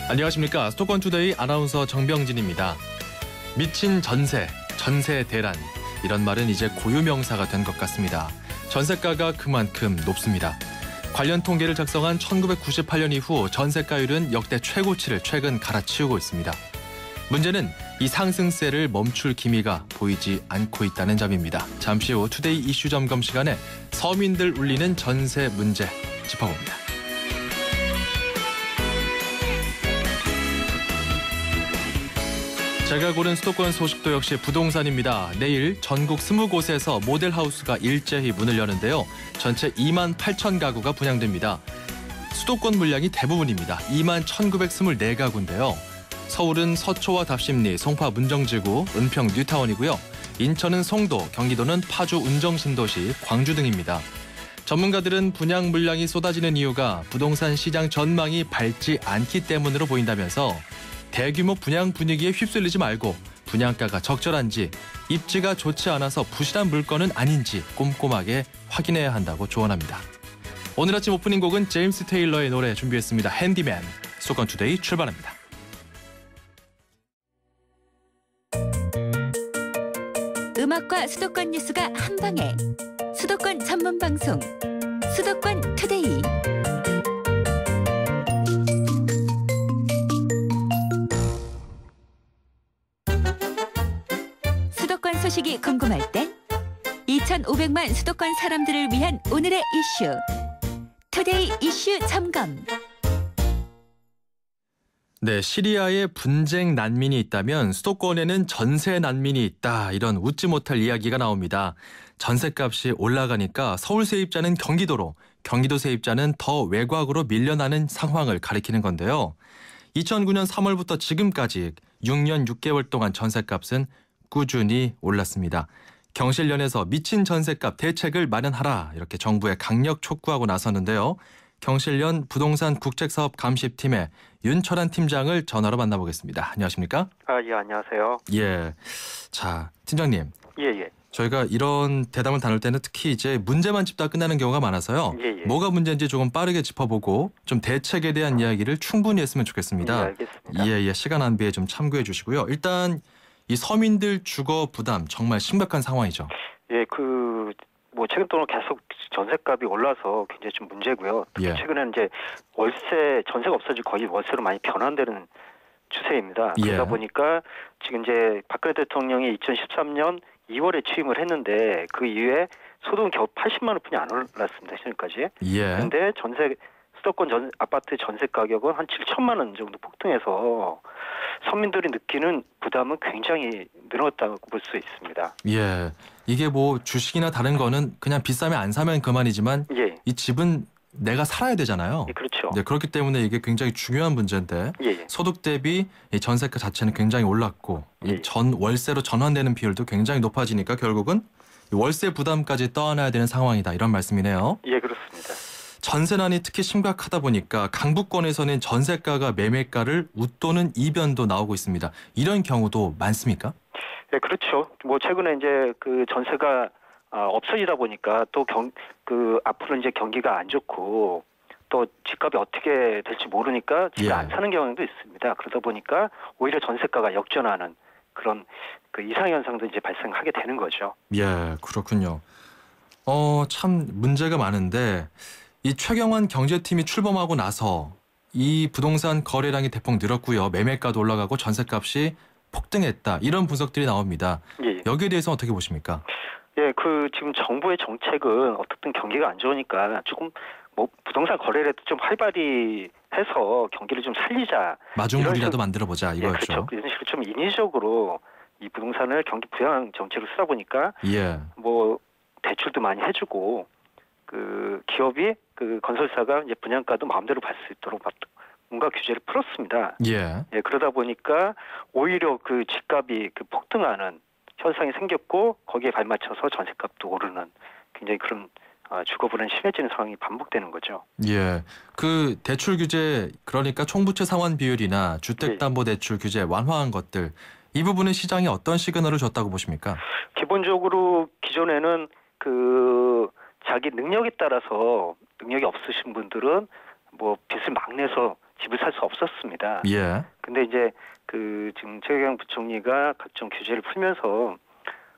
안녕하십니까. 수도권투데이 아나운서 정병진입니다. 미친 전세, 전세 대란 이런 말은 이제 고유명사가 된 것 같습니다. 전세가가 그만큼 높습니다. 관련 통계를 작성한 1998년 이후 전세가율은 역대 최고치를 최근 갈아치우고 있습니다. 문제는 이 상승세를 멈출 기미가 보이지 않고 있다는 점입니다. 잠시 후 투데이 이슈 점검 시간에 서민들 울리는 전세 문제 짚어봅니다. 제가 고른 수도권 소식도 역시 부동산입니다. 내일 전국 20곳에서 모델하우스가 일제히 문을 여는데요. 전체 2만 8천 가구가 분양됩니다. 수도권 물량이 대부분입니다. 2만 1,924가구인데요. 서울은 서초와 답심리, 송파 문정지구, 은평 뉴타운이고요. 인천은 송도, 경기도는 파주 운정신도시, 광주 등입니다. 전문가들은 분양 물량이 쏟아지는 이유가 부동산 시장 전망이 밝지 않기 때문으로 보인다면서 대규모 분양 분위기에 휩쓸리지 말고 분양가가 적절한지, 입지가 좋지 않아서 부실한 물건은 아닌지 꼼꼼하게 확인해야 한다고 조언합니다. 오늘 아침 오프닝 곡은 제임스 테일러의 노래 준비했습니다. 핸디맨. 수도권 투데이 출발합니다. 음악과 수도권 뉴스가 한방에. 수도권 전문 방송 수도권 투데이. 수도권 소식이 궁금할 땐 2,500만 수도권 사람들을 위한 오늘의 이슈 투데이 이슈 점검. 네, 시리아에 분쟁 난민이 있다면 수도권에는 전세 난민이 있다. 이런 웃지 못할 이야기가 나옵니다. 전세값이 올라가니까 서울 세입자는 경기도로, 경기도 세입자는 더 외곽으로 밀려나는 상황을 가리키는 건데요. 2009년 3월부터 지금까지 6년 6개월 동안 전세값은 꾸준히 올랐습니다. 경실련에서 미친 전세값 대책을 마련하라 이렇게 정부에 강력 촉구하고 나섰는데요. 경실련 부동산 국책사업 감시팀의 윤철한 팀장을 전화로 만나보겠습니다. 안녕하십니까? 예, 안녕하세요. 예. 자, 팀장님. 예. 저희가 이런 대담을 나눌 때는 특히 이제 문제만 짚다 끝나는 경우가 많아서요. 예. 뭐가 문제인지 조금 빠르게 짚어보고 좀 대책에 대한 이야기를 충분히 했으면 좋겠습니다. 예, 알겠습니다. 예. 시간 낭비에 좀 참고해 주시고요. 일단 이 서민들 주거 부담 정말 심각한 상황이죠. 예, 최근 동안 계속 전세값이 올라서 굉장히 좀 문제고요. 예. 최근에는 이제 월세, 전세가 없어지고 거의 월세로 많이 변환되는 추세입니다. 그러다 보니까 지금 이제 박근혜 대통령이 2013년 2월에 취임을 했는데 그 이후에 소득은 겨우 80만 원뿐이 안 올랐습니다. 지금까지. 예. 그런데 수도권 아파트 전세 가격은 한 7천만 원 정도 폭등해서 서민들이 느끼는 부담은 굉장히 늘었다고 볼 수 있습니다. 예. 이게 뭐 주식이나 다른 거는 그냥 비싸면 안 사면 그만이지만 예. 이 집은 내가 살아야 되잖아요. 예, 그렇죠. 네, 그렇기 때문에 이게 굉장히 중요한 문제인데 예. 소득 대비 이 전세가 자체는 굉장히 올랐고 예. 이 월세로 전환되는 비율도 굉장히 높아지니까 결국은 이 월세 부담까지 떠안아야 되는 상황이다 이런 말씀이네요. 예, 그렇습니다. 전세난이 특히 심각하다 보니까 강북권에서는 전세가가 매매가를 웃도는 이변도 나오고 있습니다. 이런 경우도 많습니까? 네, 그렇죠. 최근에 이제 그 전세가 없어지다 보니까 또 앞으로 이제 경기가 안 좋고 또 집값이 어떻게 될지 모르니까 집을 안 사는 경향도 있습니다. 그러다 보니까 오히려 전세가가 역전하는 그런 이상 현상도 이제 발생하게 되는 거죠. 예, 그렇군요. 참 문제가 많은데 이 최경환 경제팀이 출범하고 나서 이 부동산 거래량이 대폭 늘었고요. 매매가도 올라가고 전세값이 폭등했다. 이런 분석들이 나옵니다. 예. 여기에 대해서 어떻게 보십니까? 예, 지금 정부의 정책은 어떻든 경기가 안 좋으니까 조금 부동산 거래라도 좀 활발히 해서 경기를 좀 살리자. 마중물이라도 만들어보자 이거였죠. 예, 그렇죠. 이런 식으로 좀 인위적으로 이 부동산을 경기 부양 정책으로 쓰다 보니까 대출도 많이 해주고 기업이 건설사가 이제 분양가도 마음대로 받을 수 있도록 뭔가 규제를 풀었습니다. 예, 그러다 보니까 오히려 집값이 폭등하는 현상이 생겼고 거기에 발맞춰서 전세값도 오르는 굉장히 그런 주거 불안이 심해지는 상황이 반복되는 거죠. 예, 대출 규제 그러니까 총부채 상환 비율이나 주택담보대출 규제 완화한 것들 이 부분은 시장이 어떤 시그널을 줬다고 보십니까? 기본적으로 기존에는 자기 능력에 따라서 능력이 없으신 분들은 빚을 막 내서 집을 살 수 없었습니다. 예. 근데 이제 그 지금 최경영 부총리가 각종 규제를 풀면서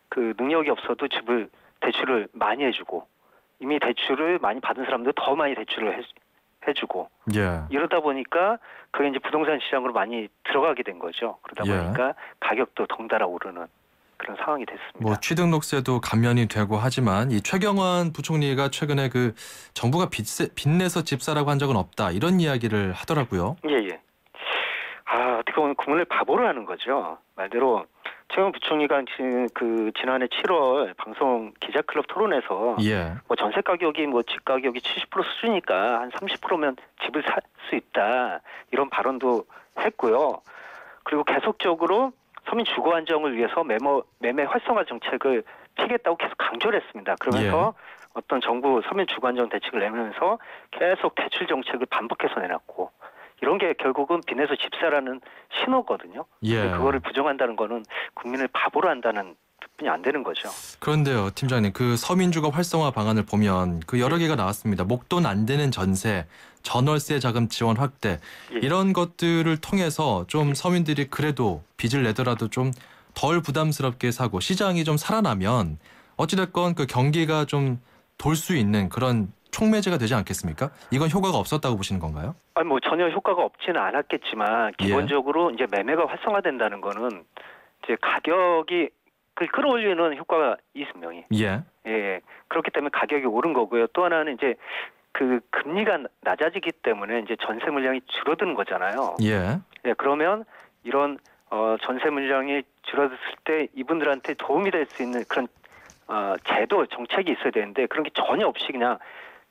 그 능력이 없어도 집을 대출을 많이 해주고 이미 대출을 많이 받은 사람들 더 많이 대출을 해주고 예. 이러다 보니까 그게 이제 부동산 시장으로 많이 들어가게 된 거죠. 그러다 예. 보니까 가격도 덩달아 오르는 그런 상황이 됐습니다. 뭐 취등록세도 감면이 되고 하지만 이 최경환 부총리가 최근에 그 정부가 빚내서 집 사라고 한 적은 없다 이런 이야기를 하더라고요. 예. 어떻게 보면 국민을 바보로 하는 거죠. 말대로 최경환 부총리가 지난해 7월 방송 기자클럽 토론에서 예. 뭐 전세 가격이 뭐 집 가격이 70% 수준이니까 한 30%면 집을 살 수 있다 이런 발언도 했고요. 그리고 계속적으로 서민 주거 안정을 위해서 매매 활성화 정책을 피겠다고 계속 강조를 했습니다. 그러면서 어떤 정부 서민 주거 안정 대책을 내면서 계속 대출 정책을 반복해서 내놨고 이런 게 결국은 빚내서 집 사라는 신호거든요. 예. 그거를 부정한다는 거는 국민을 바보로 한다는 뜻뿐이 안 되는 거죠. 그런데요, 팀장님, 그 서민주거 활성화 방안을 보면 그 여러 개가 나왔습니다. 목돈 안 되는 전세, 전월세 자금 지원 확대 이런 것들을 통해서 좀 서민들이 그래도 빚을 내더라도 좀 덜 부담스럽게 사고 시장이 좀 살아나면 어찌됐건 그 경기가 좀 돌 수 있는 그런 촉매제가 되지 않겠습니까? 이건 효과가 없었다고 보시는 건가요? 아니 뭐 전혀 효과가 없지는 않았겠지만 기본적으로 이제 매매가 활성화된다는 거는 이제 가격이 끌어올리는 효과가 분명히. 예. 그렇기 때문에 가격이 오른 거고요. 또 하나는 이제 그 금리가 낮아지기 때문에 이제 전세 물량이 줄어드는 거잖아요. 예. 그러면 이런 전세 물량이 줄어들었을 때 이분들한테 도움이 될 수 있는 그런 제도 정책이 있어야 되는데 그런 게 전혀 없이 그냥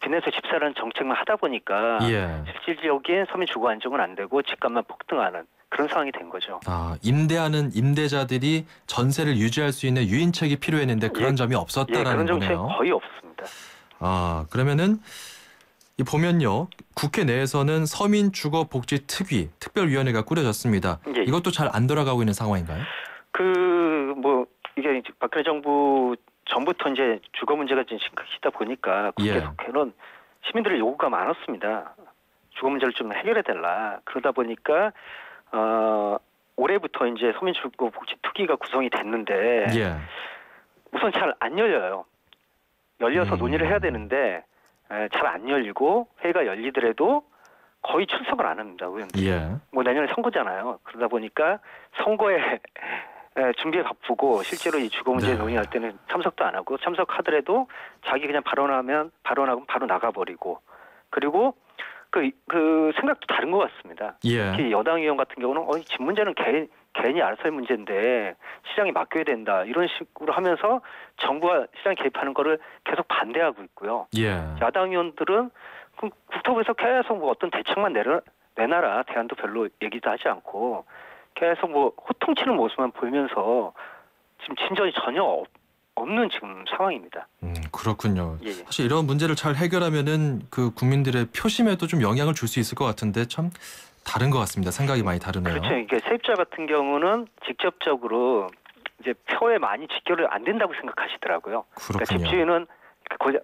빚내서 집 사라는 정책만 하다 보니까 실질적인 서민 주거 안정은 안 되고 집값만 폭등하는 그런 상황이 된 거죠. 임대하는 임대자들이 전세를 유지할 수 있는 유인책이 필요했는데 그런 점이 없었다라는 그런 정책 거네요. 거의 없습니다. 그러면은 이 보면요. 국회 내에서는 서민주거복지특위 특별위원회가 꾸려졌습니다. 이것도 잘 안 돌아가고 있는 상황인가요? 이게 박근혜 정부 전부터 이제 주거 문제가 좀 심각하다 보니까 국회는 시민들의 요구가 많았습니다. 주거 문제를 좀 해결해 달라. 그러다 보니까 올해부터 이제 서민주거복지특위가 구성이 됐는데 우선 잘 안 열려요. 열려서 논의를 해야 되는데 잘 안 열리고 회의가 열리더라도 거의 출석을 안 합니다. 의원들이. 뭐 내년에 선거잖아요. 그러다 보니까 선거에 준비에 바쁘고 실제로 이 주거 문제 논의할 때는 참석도 안 하고 참석하더라도 자기 그냥 발언하고 바로 나가버리고 그리고 그 생각도 다른 것 같습니다. 특히 여당 의원 같은 경우는 집 문제는 괜히 알아서 할 문제인데 시장에 맡겨야 된다 이런 식으로 하면서 정부가 시장 개입하는 거를 계속 반대하고 있고요. 야당 의원들은 국토부에서 계속 뭐 어떤 대책만 내놔라 대안도 별로 얘기도 하지 않고 계속 뭐 호통치는 모습만 보이면서 지금 진전이 전혀 없는 지금 상황입니다. 그렇군요. 사실 이런 문제를 잘 해결하면은 그 국민들의 표심에도 좀 영향을 줄 수 있을 것 같은데 참 다른 것 같습니다. 생각이 많이 다르네요. 그렇죠. 이게 세입자 같은 경우는 직접적으로 이제 표에 많이 직결을 안 된다고 생각하시더라고요. 그러니까 집주인은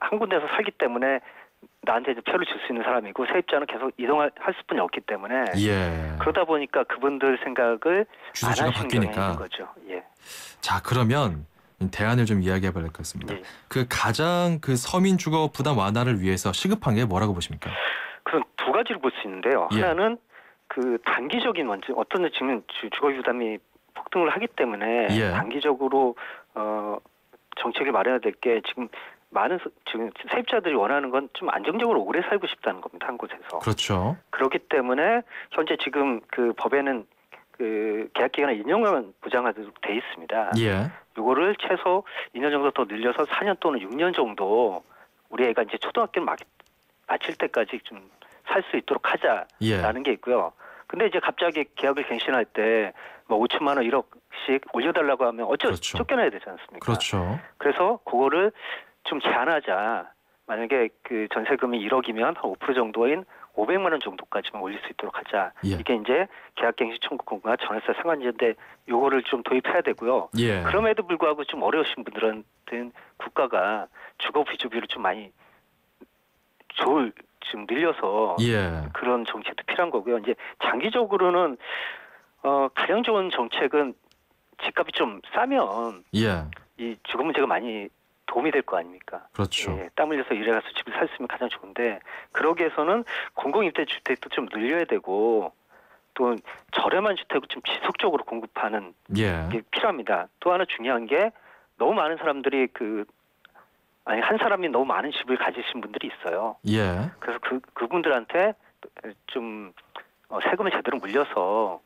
한 군데서 살기 때문에 나한테 이제 표를 줄 수 있는 사람이고 세입자는 계속 이동할 수뿐이 없기 때문에 그러다 보니까 그분들 생각을 주소지가 바뀌니까. 거죠. 자 그러면 대안을 좀 이야기해봐야 될 것 같습니다. 그 가장 그 서민 주거 부담 완화를 위해서 시급한 게 뭐라고 보십니까? 그럼 두 가지를 볼 수 있는데요. 하나는 그 단기적인 문제, 어떤 지금 주거 부담이 폭등을 하기 때문에 단기적으로 정책을 마련해야 될 게 지금 지금 세입자들이 원하는 건 좀 안정적으로 오래 살고 싶다는 겁니다. 한 곳에서. 그렇죠. 그렇기 때문에 현재 지금 그 법에는 그 계약 기간을 2년간 보장하도록 돼 있습니다. 이거를 최소 2년 정도 더 늘려서 4년 또는 6년 정도 우리 애가 이제 초등학교를 마칠 때까지 좀 살 수 있도록 하자라는 게 있고요. 근데 이제 갑자기 계약을 갱신할 때 뭐 5천만 원 1억씩 올려달라고 하면 쫓겨나야 되지 않습니까? 그렇죠. 그래서 그거를 좀 제한하자. 만약에 그 전세금이 1억이면 한 5% 정도인 500만 원 정도까지만 올릴 수 있도록 하자. 이게 이제 계약갱신 청구권과 전월세 상한제인데 요거를 좀 도입해야 되고요. 그럼에도 불구하고 좀 어려우신 분들한테는 국가가 주거 비주비를 좀 많이 좀 늘려서 예. 그런 정책도 필요한 거고요. 이제 장기적으로는 가장 좋은 정책은 집값이 좀 싸면 예. 이 주거 문제가 많이 도움이 될 거 아닙니까? 그렇죠. 예, 땀 흘려서 일해가서 집을 살 수 있으면 가장 좋은데 그러기 위해서는 공공임대주택도 좀 늘려야 되고 또 저렴한 주택을 좀 지속적으로 공급하는 예. 게 필요합니다. 또 하나 중요한 게 너무 많은 사람들이 한 사람이 너무 많은 집을 가지신 분들이 있어요. 예. 그래서 그분들한테 좀 세금을 제대로 물려서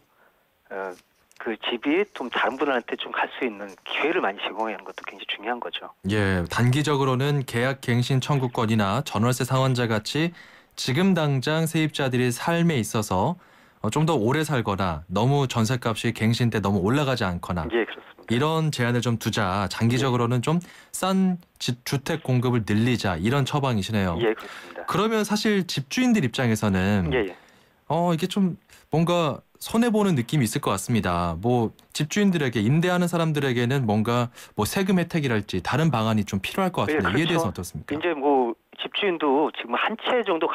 그 집이 좀 다른 분한테 좀 갈 수 있는 기회를 많이 제공하는 것도 굉장히 중요한 거죠. 예. 단기적으로는 계약 갱신 청구권이나 전월세 상환자 같이 지금 당장 세입자들이 삶에 있어서 좀 더 오래 살거나 너무 전셋값이 갱신 때 너무 올라가지 않거나 예, 그렇습니다. 이런 제한을 좀 두자. 장기적으로는 좀 싼 주택 공급을 늘리자. 이런 처방이시네요. 예, 그렇습니다. 그러면 사실 집주인들 입장에서는 예. 이게 좀 뭔가 손해보는 느낌이 있을 것 같습니다. 뭐 집주인들에게 임대하는 사람들에게는 뭔가 뭐 세금 혜택이랄지 다른 방안이 좀 필요할 것 같은데 예, 그렇죠. 이에 대해서는 어떻습니까? 이제 뭐 집주인도 지금 한 채 정도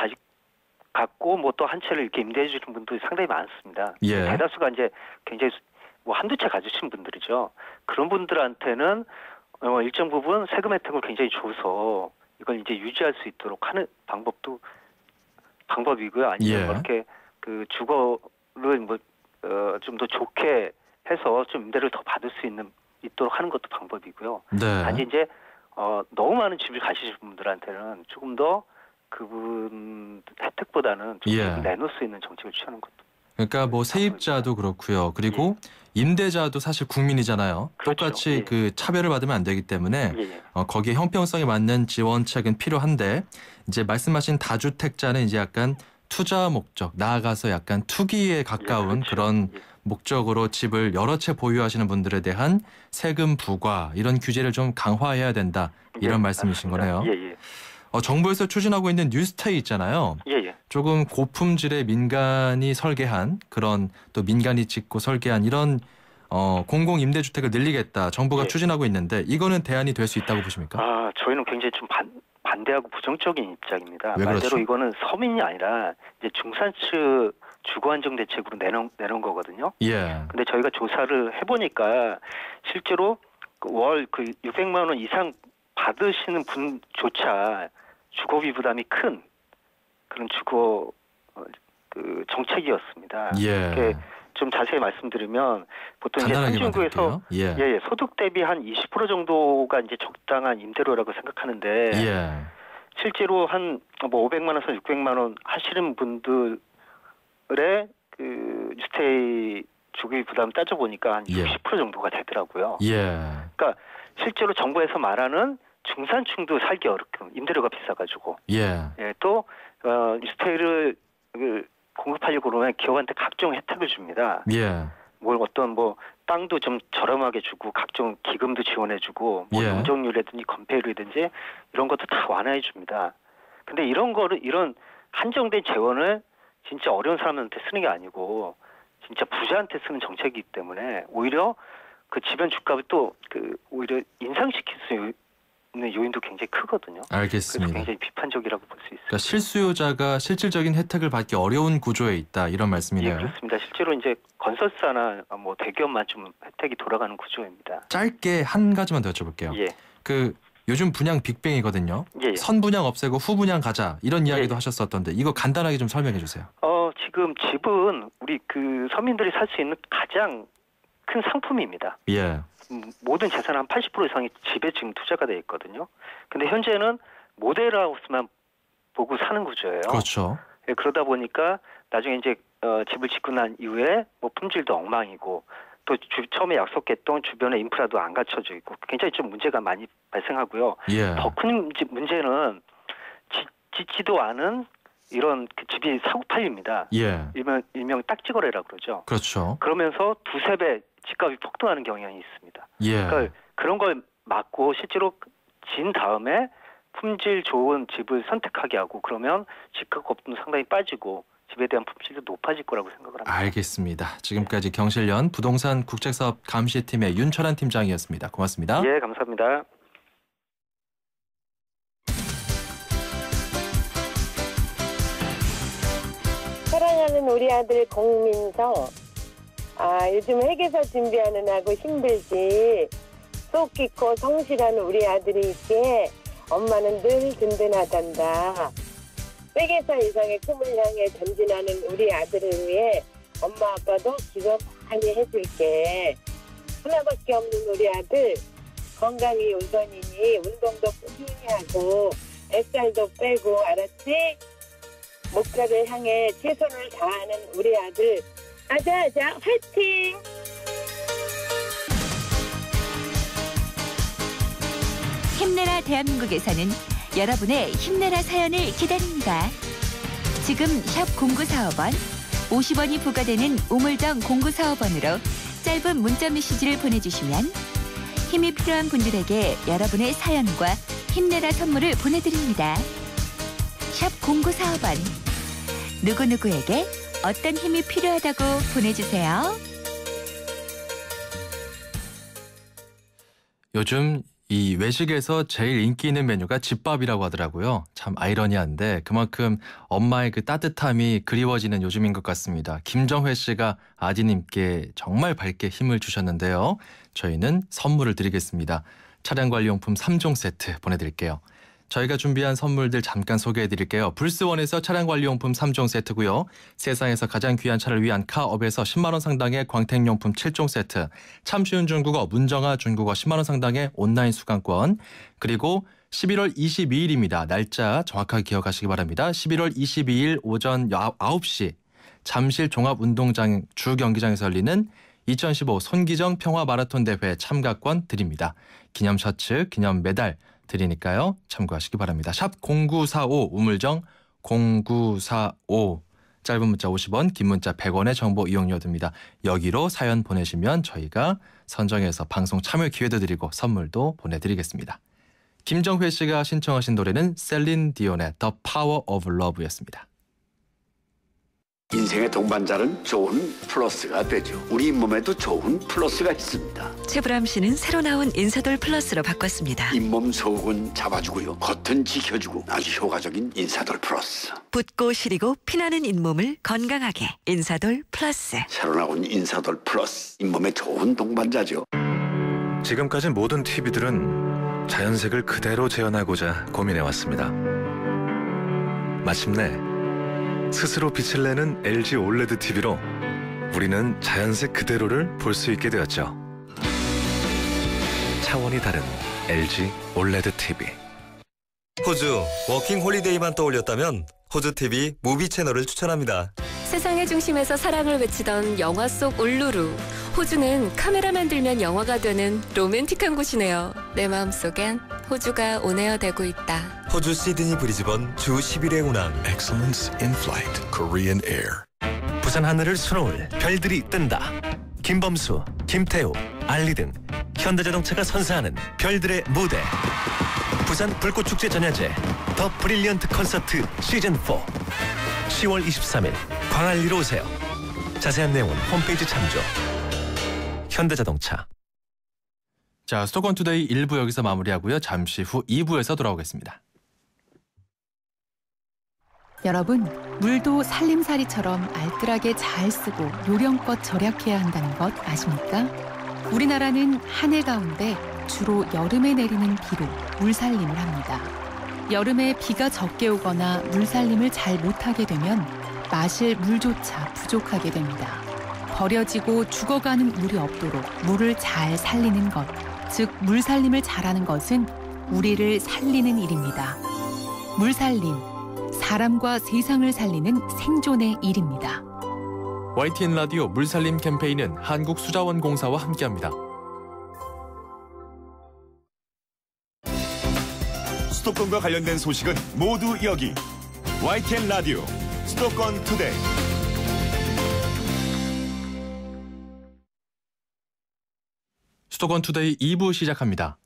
갖고 뭐 또 한 채를 이렇게 임대해 주는 분들이 상당히 많습니다. 예. 대다수가 이제 굉장히 뭐 한두 채 가지신 분들이죠. 그런 분들한테는 일정 부분 세금 혜택을 굉장히 줘서 이걸 이제 유지할 수 있도록 하는 방법이고요. 아니면 예. 뭐 이렇게 그 주거를 뭐 좀 더 좋게 해서 좀 임대를 더 받을 수 있도록 하는 것도 방법이고요. 네. 단지 이제 너무 많은 집을 가지신 분들한테는 조금 더 그분 혜택보다는 좀 예. 내놓을 수 있는 정책을 취하는 것도. 그러니까 뭐 세입자도 그렇고요. 그리고 임대자도 사실 국민이잖아요. 그렇죠. 똑같이 예. 그 차별을 받으면 안 되기 때문에 예. 거기에 형평성에 맞는 지원책은 필요한데 이제 말씀하신 다주택자는 이제 약간 투자 목적, 나아가서 약간 투기에 가까운 그렇죠. 그런 예. 목적으로 집을 여러 채 보유하시는 분들에 대한 세금 부과 이런 규제를 좀 강화해야 된다. 이런 예, 말씀이신 맞습니다. 거네요. 예. 정부에서 추진하고 있는 뉴스테이 있잖아요. 예. 조금 고품질의 민간이 설계한 그런 또 민간이 짓고 설계한 이런 공공 임대주택을 늘리겠다. 정부가 예. 추진하고 있는데 이거는 대안이 될 수 있다고 보십니까? 저희는 굉장히 좀 반대하고 부정적인 입장입니다. 왜 말대로 그렇죠? 이거는 서민이 아니라 이제 중산층 주거 안정 대책으로 내놓은 거거든요. 예. 근데 저희가 조사를 해보니까 실제로 월 600만 원 이상 받으시는 분조차 주거비 부담이 큰 그런 주거 정책이었습니다. 예. 좀 자세히 말씀드리면 보통 이제 간단하게 선진국에서 말씀드릴게요. 소득 대비 한 20% 정도가 이제 적당한 임대료라고 생각하는데 예. 실제로 한 뭐 500만 원에서 600만 원 하시는 분들의 그 주택 주거비 부담 따져 보니까 한 60% 정도가 되더라고요. 예. 그러니까 실제로 정부에서 말하는 중산층도 살기 어렵고 임대료가 비싸가지고 예. 또 주택을 공급하려고 그러면 기업한테 각종 혜택을 줍니다. 예. 뭐 땅도 좀 저렴하게 주고 각종 기금도 지원해주고 뭐 예. 용적률이라든지 건폐율이든지 이런 것도 다 완화해 줍니다. 근데 이런 한정된 재원을 진짜 어려운 사람한테 쓰는 게 아니고 진짜 부자한테 쓰는 정책이기 때문에 오히려 그 주변 주가를 또 오히려 인상시킬 수 있는 요인도 굉장히 크거든요. 알겠습니다. 그래서 굉장히 비판적이라고 볼 수 있습니다. 그러니까 실수요자가 실질적인 혜택을 받기 어려운 구조에 있다 이런 말씀이네요. 예, 그렇습니다. 실제로 이제 건설사나 뭐 대기업만 좀 혜택이 돌아가는 구조입니다. 짧게 한 가지만 더 여쭤볼게요. 예. 요즘 분양 빅뱅이거든요. 예. 선 분양 없애고 후 분양 가자 이런 이야기도 예. 하셨었던데 이거 간단하게 좀 설명해 주세요. 지금 집은 우리 서민들이 살 수 있는 가장 큰 상품입니다. 예. 모든 재산 한 80% 이상이 집에 지금 투자가 돼 있거든요. 근데 현재는 모델하우스만 보고 사는 구조예요. 그렇죠. 예, 그러다 보니까 나중에 이제 집을 짓고 난 이후에 뭐 품질도 엉망이고 또 처음에 약속했던 주변의 인프라도 안 갖춰져 있고 굉장히 좀 문제가 많이 발생하고요. 예. 더 큰 문제는 짓지도 않은 이런 집이 사고 팔립니다. 예. 일명 딱지거래라 그러죠. 그렇죠. 그러면서 두세 배 집값이 폭등하는 경향이 있습니다. 예. 그러니까 그런 걸 막고 실제로 진 다음에 품질 좋은 집을 선택하게 하고 그러면 집값 거품도 상당히 빠지고 집에 대한 품질도 높아질 거라고 생각을 합니다. 알겠습니다. 지금까지 경실련 부동산 국제사업 감시팀의 윤철한 팀장이었습니다. 고맙습니다. 예, 감사합니다. 사랑하는 우리 아들 공민성. 요즘 회계사 준비하는 하고 힘들지. 속 깊고 성실한 우리 아들이 있기에 엄마는 늘 든든하단다. 회계사 이상의 꿈을 향해 전진하는 우리 아들을 위해 엄마 아빠도 기도 많이 해줄게. 하나밖에 없는 우리 아들 건강이 우선이니 운동도 꾸준히 하고 뱃살도 빼고 알았지? 목표를 향해 최선을 다하는 우리 아들 아자아자 화이팅! 힘내라 대한민국에서는 여러분의 힘내라 사연을 기다립니다. 지금 샵 0945번 50원이 부과되는 우물정 0945번으로 짧은 문자 메시지를 보내주시면 힘이 필요한 분들에게 여러분의 사연과 힘내라 선물을 보내드립니다. 샵 0945번 누구누구에게 어떤 힘이 필요하다고 보내주세요. 요즘 이 외식에서 제일 인기 있는 메뉴가 집밥이라고 하더라고요. 참 아이러니한데 그만큼 엄마의 그 따뜻함이 그리워지는 요즘인 것 같습니다. 김정회 씨가 아디님께 정말 밝게 힘을 주셨는데요. 저희는 선물을 드리겠습니다. 차량관리용품 3종 세트 보내드릴게요. 저희가 준비한 선물들 잠깐 소개해드릴게요. 불스원에서 차량관리용품 3종 세트고요. 세상에서 가장 귀한 차를 위한 카업에서 10만 원 상당의 광택용품 7종 세트, 참 쉬운 중국어 문정아 중국어 10만 원 상당의 온라인 수강권, 그리고 11월 22일입니다. 날짜 정확하게 기억하시기 바랍니다. 11월 22일 오전 9시 잠실 종합운동장 주경기장에서 열리는 2015 손기정 평화마라톤 대회 참가권 드립니다. 기념 셔츠, 기념 메달 드리니까요. 참고하시기 바랍니다. 샵 0945 우물정 0945 짧은 문자 50원, 긴 문자 100원의 정보 이용료 듭니다. 여기로 사연 보내시면 저희가 선정해서 방송 참여 기회도 드리고 선물도 보내드리겠습니다. 김정회 씨가 신청하신 노래는 셀린 디온의 The Power of Love였습니다. 인생의 동반자는 좋은 플러스가 되죠. 우리 몸에도 좋은 플러스가 있습니다. 최불암 씨는 새로 나온 인사돌 플러스로 바꿨습니다. 잇몸 속은 잡아주고요. 겉은 지켜주고 아주 효과적인 인사돌 플러스. 붓고 시리고 피나는 잇몸을 건강하게 인사돌 플러스. 새로 나온 인사돌 플러스. 잇몸에 좋은 동반자죠. 지금까지 모든 TV들은 자연색을 그대로 재현하고자 고민해왔습니다. 마침내 스스로 빛을 내는 LG 올레드 TV로 우리는 자연색 그대로를 볼 수 있게 되었죠. 차원이 다른 LG 올레드 TV. 호주 워킹 홀리데이만 떠올렸다면 호주TV 무비 채널을 추천합니다. 세상의 중심에서 사랑을 외치던 영화 속 울루루. 호주는 카메라만 들면 영화가 되는 로맨틱한 곳이네요. 내 마음속엔 호주가 온에어되고 있다. 호주 시드니 브리즈번 주 10일의 운항. Excellence in Flight Korean Air. 부산 하늘을 수놓을 별들이 뜬다. 김범수, 김태우, 알리 등 현대자동차가 선사하는 별들의 무대. 부산 불꽃축제 전야제 더 브릴리언트 콘서트 시즌4 10월 23일 광안리로 오세요. 자세한 내용은 홈페이지 참조. 현대자동차. 자, 수도권 투데이 1부 여기서 마무리하고요. 잠시 후 2부에서 돌아오겠습니다. 여러분, 물도 살림살이처럼 알뜰하게 잘 쓰고 요령껏 절약해야 한다는 것 아십니까? 우리나라는 한 해 가운데 주로 여름에 내리는 비로 물살림을 합니다. 여름에 비가 적게 오거나 물살림을 잘 못하게 되면 마실 물조차 부족하게 됩니다. 버려지고 죽어가는 물이 없도록 물을 잘 살리는 것, 즉 물살림을 잘하는 것은 우리를 살리는 일입니다. 물살림, 사람과 세상을 살리는 생존의 일입니다. YTN 라디오 물살림 캠페인은 한국수자원공사와 함께합니다. 수도권과 관련된 소식은 모두 여기 YTN 라디오 수도권 투데이. 수도권 투데이 2부 시작합니다.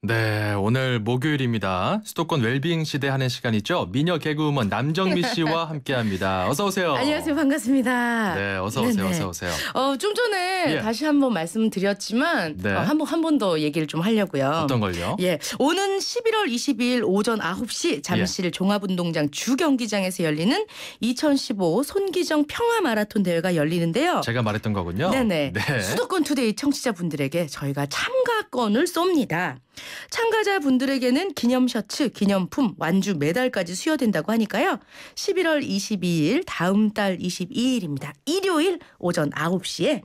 네, 오늘 목요일입니다. 수도권 웰빙 시대 하는 시간이죠. 미녀 개그우먼 남정미 씨와 함께합니다. 어서 오세요. 안녕하세요. 반갑습니다. 네, 어서 오세요. 네네. 어서 오세요. 좀 전에 다시 한번 말씀드렸지만 네. 한 번 더 얘기를 좀 하려고요. 어떤 걸요? 예, 오는 11월 22일 오전 9시 잠실 종합운동장 주경기장에서 열리는 2015 손기정 평화 마라톤 대회가 열리는데요. 제가 말했던 거군요. 네네. 네. 수도권 투데이 청취자분들에게 저희가 참가권을 쏩니다. 참가자분들에게는 기념 셔츠, 기념품, 완주, 메달까지 수여된다고 하니까요. 11월 22일 다음 달 22일입니다. 일요일 오전 9시에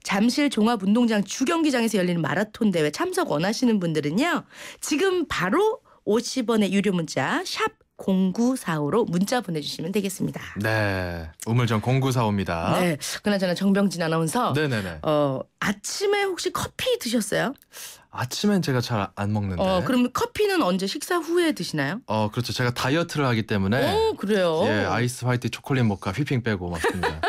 잠실 종합운동장 주경기장에서 열리는 마라톤 대회 참석 원하시는 분들은요. 지금 바로 50원의 유료 문자 샵 0945로 문자 보내주시면 되겠습니다. 네, 우물정 0945입니다. 네, 그나저나 정병진 아나운서. 네네네. 아침에 혹시 커피 드셨어요? 아침엔 제가 잘 안 먹는데. 그럼 커피는 언제 식사 후에 드시나요? 그렇죠. 제가 다이어트를 하기 때문에. 그래요? 예, 아이스 화이트 초콜릿 모카 휘핑 빼고 맞습니다.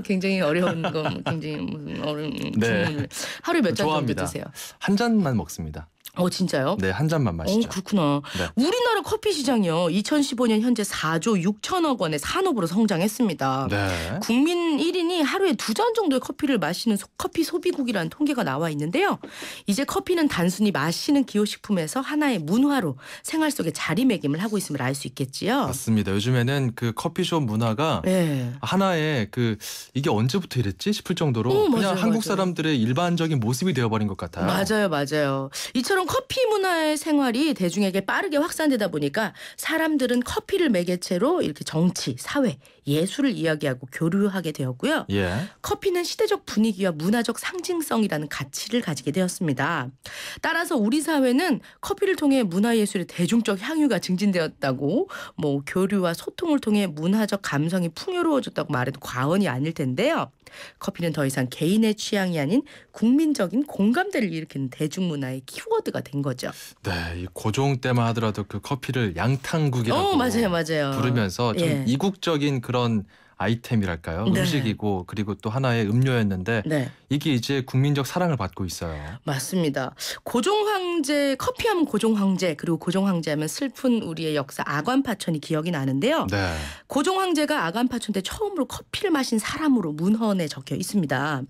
굉장히 어려운 거, 굉장히 무슨 어려운 네. 주문을 하루에 몇 잔 정도 좋아합니다. 드세요? 한 잔만 먹습니다. 진짜요? 네, 한 잔만 마시죠. 그렇구나. 네. 우리나라 커피 시장이요. 2015년 현재 4조 6천억 원의 산업으로 성장했습니다. 네. 국민 1인이 하루에 2잔 정도의 커피를 마시는 커피 소비국이라는 통계가 나와 있는데요. 이제 커피는 단순히 마시는 기호식품에서 하나의 문화로 생활 속에 자리매김을 하고 있음을 알 수 있겠지요. 맞습니다. 요즘에는 그 커피숍 문화가 하나의 이게 언제부터 이랬지 싶을 정도로 그냥 맞아요, 한국 맞아요. 사람들의 일반적인 모습이 되어버린 것 같아요. 맞아요. 이처럼 커피 문화의 생활이 대중에게 빠르게 확산되다 보니까 사람들은 커피를 매개체로 이렇게 정치, 사회, 예술을 이야기하고 교류하게 되었고요. 예. 커피는 시대적 분위기와 문화적 상징성이라는 가치를 가지게 되었습니다. 따라서 우리 사회는 커피를 통해 문화예술의 대중적 향유가 증진되었다고 교류와 소통을 통해 문화적 감성이 풍요로워졌다고 말해도 과언이 아닐 텐데요. 커피는 더 이상 개인의 취향이 아닌 국민적인 공감대를 일으키는 대중문화의 키워드가 된 거죠. 네, 이 고종 때만 하더라도 그 커피를 양탕국이라고 맞아요. 부르면서 좀 예. 이국적인 그런 아이템이랄까요? 네. 음식이고 그리고 또 하나의 음료였는데 네. 이게 이제 국민적 사랑을 받고 있어요. 맞습니다. 고종황제, 커피하면 고종황제, 그리고 고종황제하면 슬픈 우리의 역사 아관파천이 기억이 나는데요. 네. 고종황제가 아관파천 때 처음으로 커피를 마신 사람으로 문헌에 적혀 있습니다.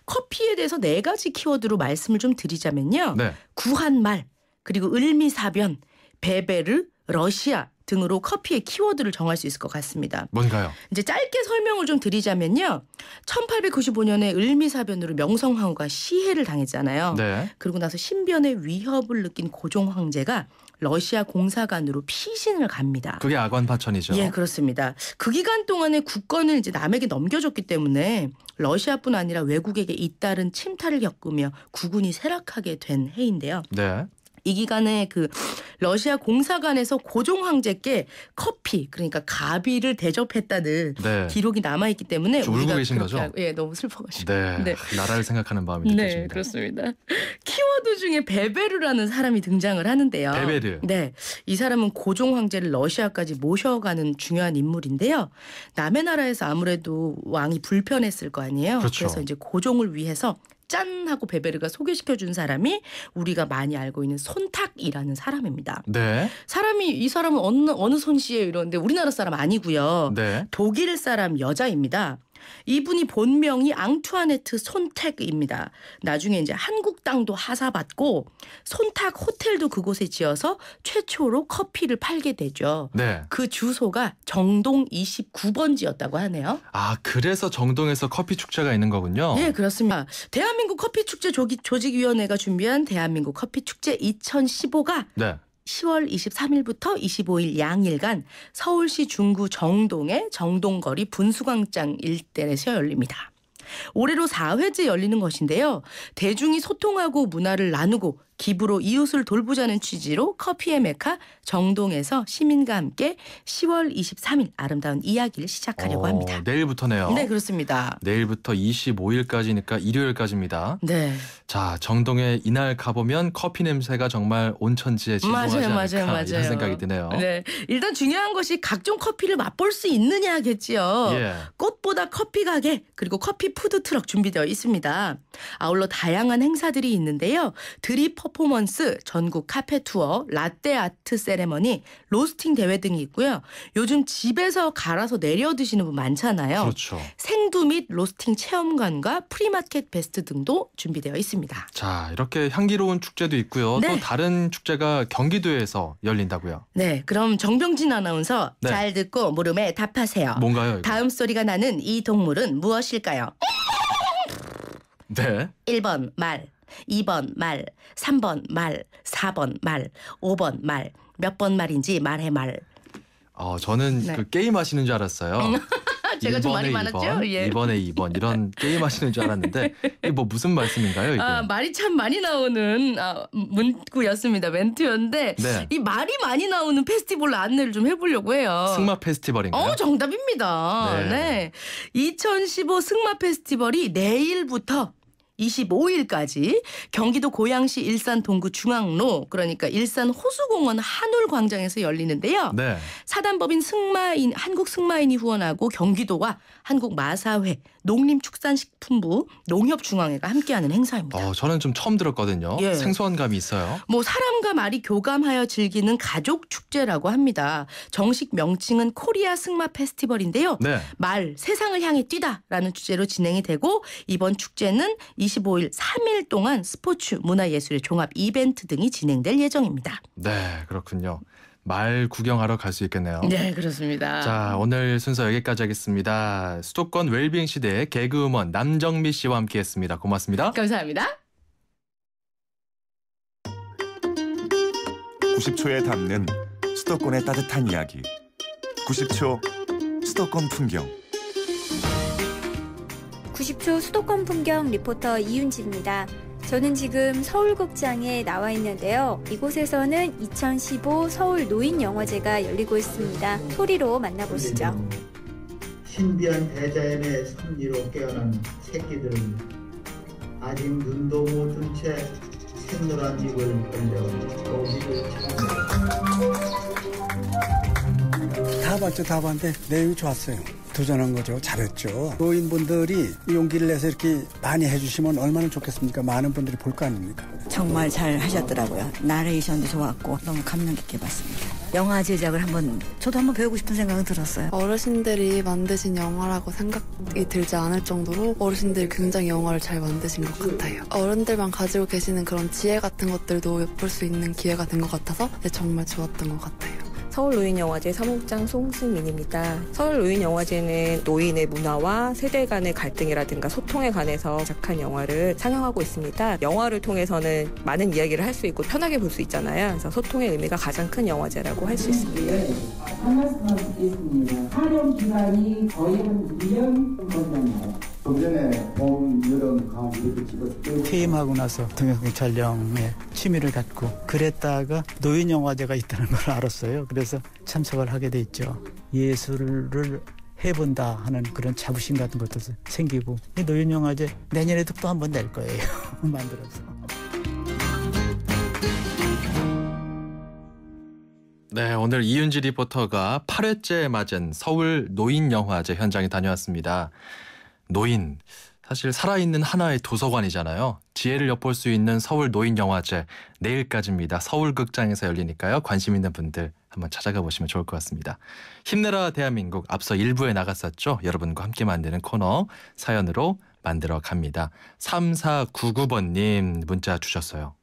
커피에 대해서 4가지 키워드로 말씀을 좀 드리자면요. 네. 구한말, 그리고 을미사변, 베베르, 러시아 등으로 커피의 키워드를 정할 수 있을 것 같습니다. 뭔가요? 이제 짧게 설명을 좀 드리자면요. 1895년에 을미사변으로 명성황후가 시해를 당했잖아요. 네. 그러고 나서 신변의 위협을 느낀 고종황제가 러시아 공사관으로 피신을 갑니다. 그게 아관파천이죠. 예, 그렇습니다. 그 기간 동안에 국권을 이제 남에게 넘겨줬기 때문에 러시아뿐 아니라 외국에게 잇따른 침탈을 겪으며 국운이 쇠락하게 된 해인데요. 네. 이 기간에 그 러시아 공사관에서 고종 황제께 커피, 그러니까 가비를 대접했다는 기록이 남아 있기 때문에 울고 우리가 계신 거죠? 예, 너무 슬퍼가지고. 네. 나라를 생각하는 마음이 느껴집니다. 네, 그렇습니다. 키워드 중에 베베르라는 사람이 등장을 하는데요. 베베르. 네, 이 사람은 고종 황제를 러시아까지 모셔가는 중요한 인물인데요. 남의 나라에서 아무래도 왕이 불편했을 거 아니에요. 그렇죠. 그래서 이제 고종을 위해서 짠 하고 베베르가 소개시켜준 사람이 우리가 많이 알고 있는 손탁이라는 사람입니다. 네. 이 사람은 어느 손씨예요 이러는데 우리나라 사람 아니고요. 네. 독일 사람 여자입니다. 이분이 본명이 앙투아네트 손택입니다. 나중에 이제 한국 땅도 하사받고 손탁 호텔도 그곳에 지어서 최초로 커피를 팔게 되죠. 네. 그 주소가 정동 29번지였다고 하네요. 아, 그래서 정동에서 커피 축제가 있는 거군요. 네, 그렇습니다. 대한민국 커피축제 조직위원회가 준비한 대한민국 커피축제 2015가 네. 10월 23일부터 25일 양일간 서울시 중구 정동의 정동거리 분수광장 일대에서 열립니다. 올해로 4회째 열리는 것인데요. 대중이 소통하고 문화를 나누고 기부로 이웃을 돌보자는 취지로 커피의 메카 정동에서 시민과 함께 10월 23일 아름다운 이야기를 시작하려고 합니다. 내일부터네요. 네, 그렇습니다. 내일부터 25일까지니까 일요일까지입니다. 네. 자, 정동에 이날 가보면 커피 냄새가 정말 온천지에 진동하지 않을까 맞아요. 이런 생각이 드네요. 네, 일단 중요한 것이 각종 커피를 맛볼 수 있느냐겠지요. 예. 꽃보다 커피 가게 그리고 커피 푸드 트럭 준비되어 있습니다. 아울러 다양한 행사들이 있는데요. 드립 퍼포먼스, 전국 카페 투어, 라떼 아트 세레머니, 로스팅 대회 등이 있고요. 요즘 집에서 갈아서 내려 드시는 분 많잖아요. 그렇죠. 생두 및 로스팅 체험관과 프리마켓 베스트 등도 준비되어 있습니다. 자, 이렇게 향기로운 축제도 있고요. 네. 또 다른 축제가 경기도에서 열린다고요. 네, 그럼 정병진 아나운서 네. 잘 듣고 물음에 답하세요. 뭔가요, 이거? 다음 소리가 나는 이 동물은 무엇일까요? 네. 1번 말, 2번 말, 3번 말, 4번 말, 5번 말. 몇 번 말인지 말해 말. 저는 네. 그 게임 하시는 줄 알았어요. 제가 좀 말이 1번에 많았죠? 2번, 예. 2번에 2번 이런 게임 하시는 줄 알았는데 이게 뭐 무슨 말씀인가요, 이게? 말이 참 많이 나오는 문구였습니다. 멘트였는데 네. 이 말이 많이 나오는 페스티벌 안내를 좀 해보려고 해요. 승마 페스티벌인가요? 정답입니다. 네. 2015 승마 페스티벌이 내일부터 25일까지 경기도 고양시 일산 동구 중앙로, 그러니까 일산 호수공원 한울광장에서 열리는데요. 네. 사단법인 승마인, 한국승마인이 후원하고 경기도와 한국마사회, 농림축산식품부, 농협중앙회가 함께하는 행사입니다. 저는 좀 처음 들었거든요. 예. 생소한 감이 있어요. 사람과 말이 교감하여 즐기는 가족 축제라고 합니다. 정식 명칭은 코리아 승마 페스티벌인데요. 네. 말, 세상을 향해 뛰다라는 주제로 진행이 되고, 이번 축제는 25일 3일 동안 스포츠, 문화예술의 종합 이벤트 등이 진행될 예정입니다. 네, 그렇군요. 말 구경하러 갈 수 있겠네요. 네, 그렇습니다. 자, 오늘 순서 여기까지 하겠습니다. 수도권 웰빙 시대의 개그우먼 남정미 씨와 함께했습니다. 고맙습니다. 감사합니다. 90초에 담는 수도권의 따뜻한 이야기. 90초 수도권 풍경. 90초 수도권 풍경 리포터 이윤지입니다. 저는 지금 서울극장에 나와 있는데요. 이곳에서는 2015 서울 노인영화제가 열리고 있습니다. 소리로 만나보시죠. 신비한 대자연의 섭리로 깨어난 새끼들은 아직 눈도 못 뜬 채 샛노란 입을 벌려 고기를 찾는다. 다 봤는데 내용이 좋았어요. 도전한 거죠. 잘했죠. 노인분들이 용기를 내서 이렇게 많이 해주시면 얼마나 좋겠습니까? 많은 분들이 볼 거 아닙니까? 정말 잘 하셨더라고요. 나레이션도 좋았고 너무 감명 깊게 봤습니다. 영화 제작을 저도 한번 배우고 싶은 생각은 들었어요. 어르신들이 만드신 영화라고 생각이 들지 않을 정도로 어르신들이 굉장히 영화를 잘 만드신 것 같아요. 어른들만 가지고 계시는 그런 지혜 같은 것들도 엿볼 수 있는 기회가 된 것 같아서 정말 좋았던 것 같아요. 서울노인영화제 사무국장 송승민입니다. 서울노인영화제는 노인의 문화와 세대 간의 갈등이라든가 소통에 관해서 제작한 영화를 상영하고 있습니다. 영화를 통해서는 많은 이야기를 할 수 있고 편하게 볼 수 있잖아요. 그래서 소통의 의미가 가장 큰 영화제라고 할 수 있습니다. 한 말씀 드리겠습니다. 촬영 기간이 거의 한 2년 걸렸나요? 전에 봄, 여름, 가을 이렇게 찍었어요. 퇴임하고 나서 동영상 촬영에 취미를 갖고 그랬다가 노인영화제가 있다는 걸 알았어요. 그래서 참석을 하게 돼 있죠. 예술을 해본다 하는 그런 자부심 같은 것도 생기고, 노인영화제 내년에도 또 한 번 낼 거예요. 만들어서. 네, 오늘 이윤지 리포터가 8회째 맞은 서울 노인영화제 현장에 다녀왔습니다. 노인, 사실 살아있는 하나의 도서관이잖아요. 지혜를 엿볼 수 있는 서울 노인영화제 내일까지입니다. 서울극장에서 열리니까요. 관심 있는 분들 한번 찾아가 보시면 좋을 것 같습니다. 힘내라 대한민국, 앞서 1부에 나갔었죠. 여러분과 함께 만드는 코너 사연으로 만들어 갑니다. 3499번님 문자 주셨어요.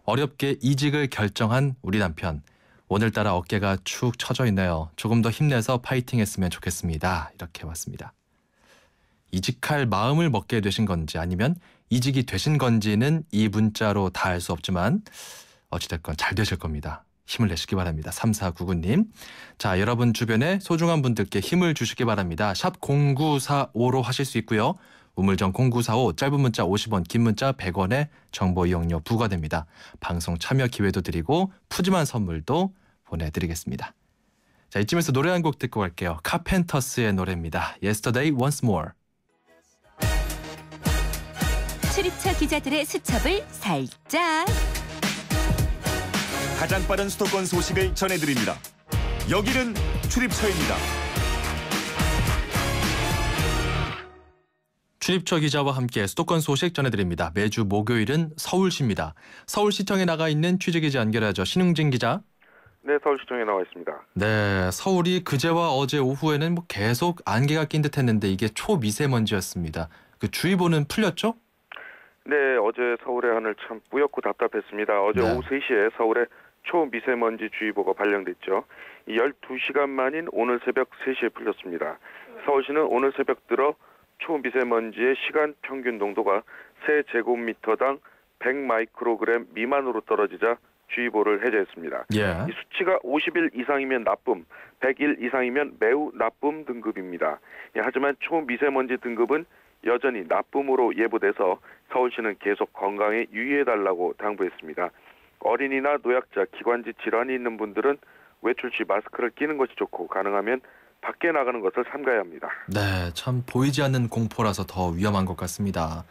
어렵게 이직을 결정한 우리 남편. 오늘따라 어깨가 축 처져 있네요. 조금 더 힘내서 파이팅 했으면 좋겠습니다. 이렇게 왔습니다. 이직할 마음을 먹게 되신 건지 아니면 이직이 되신 건지는 이 문자로 다 알 수 없지만 어찌됐건 잘 되실 겁니다. 힘을 내시기 바랍니다. 3499님. 자, 여러분 주변에 소중한 분들께 힘을 주시기 바랍니다. 샵 0945로 하실 수 있고요. 우물정 0945, 짧은 문자 50원, 긴 문자 100원의 정보 이용료 부과됩니다. 방송 참여 기회도 드리고 푸짐한 선물도 보내드리겠습니다. 자, 이쯤에서 노래 한 곡 듣고 갈게요. 카펜터스의 노래입니다. Yesterday Once More. 출입처 기자들의 수첩을 살짝. 가장 빠른 수도권 소식을 전해드립니다. 여기는 출입처입니다. 출입처 기자와 함께 수도권 소식 전해드립니다. 매주 목요일은 서울시입니다. 서울시청에 나가 있는 취재기자 연결하죠. 신웅진 기자. 네, 서울시청에 나와 있습니다. 네, 서울이 그제와 어제 오후에는 계속 안개가 낀 듯했는데 이게 초미세먼지였습니다. 그 주의보는 풀렸죠? 네, 어제 서울의 하늘 참 뿌옇고 답답했습니다. 어제 오후 3시에 서울에 초미세먼지 주의보가 발령됐죠. 이 12시간 만인 오늘 새벽 3시에 풀렸습니다. 서울시는 오늘 새벽 들어 초미세먼지의 시간 평균 농도가 세제곱미터당 100마이크로그램 미만으로 떨어지자 주의보를 해제했습니다. 예. 이 수치가 50일 이상이면 나쁨, 100일 이상이면 매우 나쁨 등급입니다. 하지만 초미세먼지 등급은 여전히 나쁨으로 예보돼서 서울시는 계속 건강에 유의해달라고 당부했습니다. 어린이나 노약자, 기관지 질환이 있는 분들은 외출 시 마스크를 끼는 것이 좋고 가능하면 밖에 나가는 것을 삼가야 합니다. 네, 참 보이지 않는 공포라서 더 위험한 것 같습니다.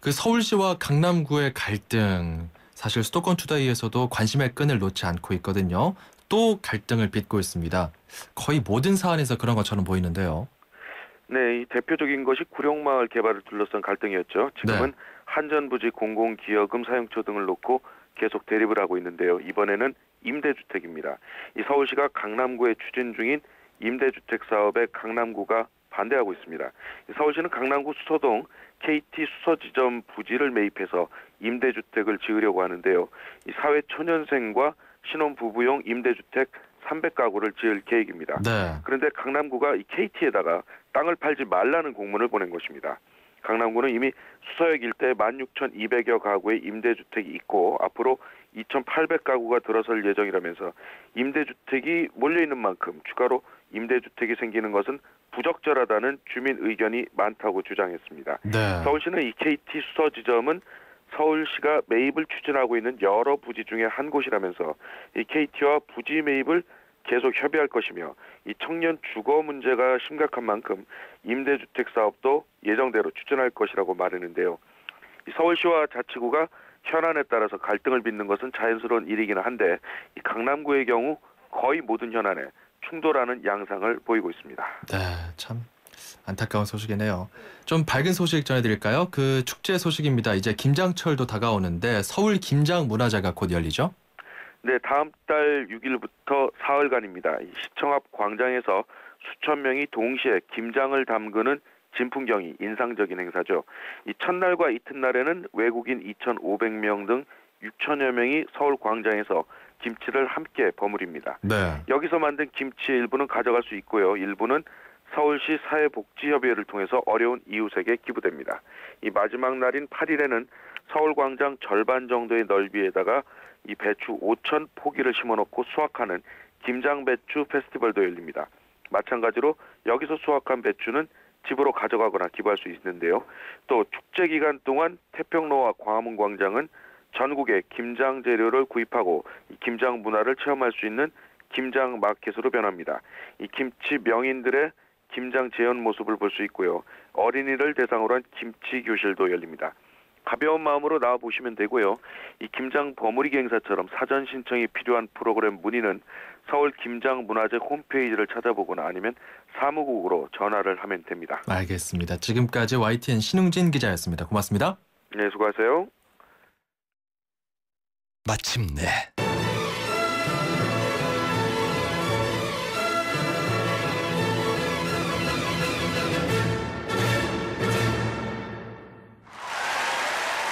그 서울시와 강남구의 갈등, 사실 수도권 투데이에서도 관심의 끈을 놓지 않고 있거든요. 또 갈등을 빚고 있습니다. 거의 모든 사안에서 그런 것처럼 보이는데요. 네, 이 대표적인 것이 구룡마을 개발을 둘러싼 갈등이었죠. 지금은 한전부지 공공기여금 사용처 등을 놓고 계속 대립을 하고 있는데요. 이번에는 임대주택입니다. 이 서울시가 강남구에 추진 중인 임대주택 사업에 강남구가 반대하고 있습니다. 서울시는 강남구 수서동 KT 수서지점 부지를 매입해서 임대주택을 지으려고 하는데요. 이 사회초년생과 신혼부부용 임대주택 300가구를 지을 계획입니다. 네. 그런데 강남구가 이 KT에다가 땅을 팔지 말라는 공문을 보낸 것입니다. 강남구는 이미 수서역 일대 16,200여 가구의 임대주택이 있고 앞으로 2,800가구가 들어설 예정이라면서 임대주택이 몰려있는 만큼 추가로 임대주택이 생기는 것은 부적절하다는 주민 의견이 많다고 주장했습니다. 네. 서울시는 이 KT 수서지점은 서울시가 매입을 추진하고 있는 여러 부지 중에 한 곳이라면서 이 KT와 부지 매입을 계속 협의할 것이며 이 청년 주거 문제가 심각한 만큼 임대주택 사업도 예정대로 추진할 것이라고 말했는데요. 이 서울시와 자치구가 현안에 따라서 갈등을 빚는 것은 자연스러운 일이기는 한데 이 강남구의 경우 거의 모든 현안에 충돌하는 양상을 보이고 있습니다. 네, 참 안타까운 소식이네요. 좀 밝은 소식 전해드릴까요? 그 축제 소식입니다. 이제 김장철도 다가오는데 서울 김장문화제가 곧 열리죠? 네, 다음 달 6일부터 사흘간입니다. 시청 앞 광장에서 수천 명이 동시에 김장을 담그는 진풍경이 인상적인 행사죠. 이 첫날과 이튿날에는 외국인 2,500명 등 6천여 명이 서울 광장에서 김치를 함께 버무립니다. 네. 여기서 만든 김치의 일부는 가져갈 수 있고요. 일부는 서울시 사회복지협의회를 통해서 어려운 이웃에게 기부됩니다. 이 마지막 날인 8일에는 서울광장 절반 정도의 넓이에다가 이 배추 5천 포기를 심어놓고 수확하는 김장배추 페스티벌도 열립니다. 마찬가지로 여기서 수확한 배추는 집으로 가져가거나 기부할 수 있는데요. 또 축제 기간 동안 태평로와 광화문광장은 전국의 김장 재료를 구입하고 이 김장 문화를 체험할 수 있는 김장 마켓으로 변합니다. 이 김치 명인들의 김장 재현 모습을 볼 수 있고요. 어린이를 대상으로 한 김치 교실도 열립니다. 가벼운 마음으로 나와보시면 되고요. 이 김장 버무리기 행사처럼 사전 신청이 필요한 프로그램 문의는 서울 김장문화제 홈페이지를 찾아보거나 아니면 사무국으로 전화를 하면 됩니다. 알겠습니다. 지금까지 YTN 신웅진 기자였습니다. 고맙습니다. 네, 수고하세요. 마침내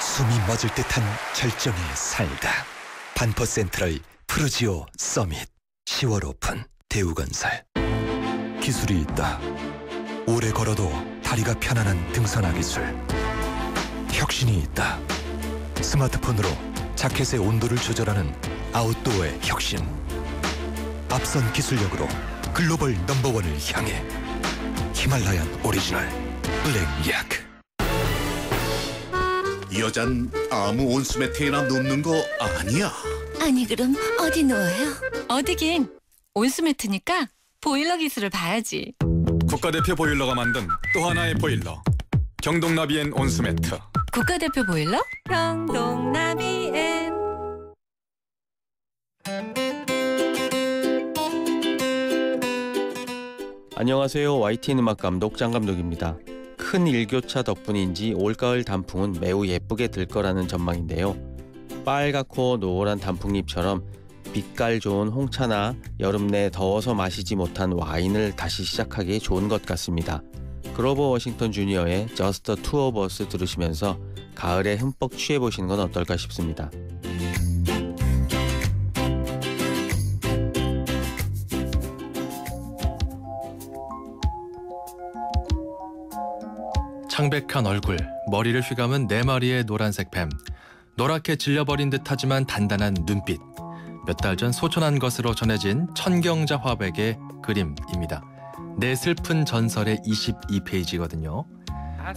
숨이 멎을 듯한 절정에 살다. 반포 센트럴 프루지오 서밋 10월 오픈. 대우건설. 기술이 있다. 오래 걸어도 다리가 편안한 등산화 기술. 혁신이 있다. 스마트폰으로 자켓의 온도를 조절하는 아웃도어의 혁신. 앞선 기술력으로 글로벌 넘버원을 향해 히말라얀 오리지널 블랙약. 여잔 아무 온수매트에나 눕는 거 아니야. 아니 그럼 어디 누워요? 어디긴. 온수매트니까 보일러 기술을 봐야지. 국가대표 보일러가 만든 또 하나의 보일러. 경동나비엔 온수매트. 국가대표 보일러? 경동나비엔. 안녕하세요. YTN 음악 감독 장 감독입니다. 큰 일교차 덕분인지 올가을 단풍은 매우 예쁘게 들 거라는 전망인데요. 빨갛고 노란 단풍잎처럼 빛깔 좋은 홍차나 여름 내 더워서 마시지 못한 와인을 다시 시작하기에 좋은 것 같습니다. 그로버 워싱턴 주니어의 Just the Two of Us 들으시면서 가을에 흠뻑 취해보시는 건 어떨까 싶습니다. 창백한 얼굴, 머리를 휘감은 4마리의 노란색 뱀. 노랗게 질려버린 듯하지만 단단한 눈빛. 몇 달 전 소천한 것으로 전해진 천경자 화백의 그림입니다. 내 슬픈 전설의 22페이지거든요.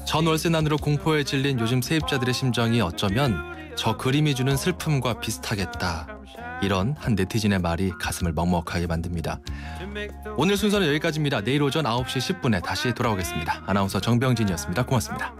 전월세난으로 공포에 질린 요즘 세입자들의 심정이 어쩌면 저 그림이 주는 슬픔과 비슷하겠다. 이런 한 네티즌의 말이 가슴을 먹먹하게 만듭니다. 오늘 순서는 여기까지입니다. 내일 오전 9시 10분에 다시 돌아오겠습니다. 아나운서 정병진이었습니다. 고맙습니다.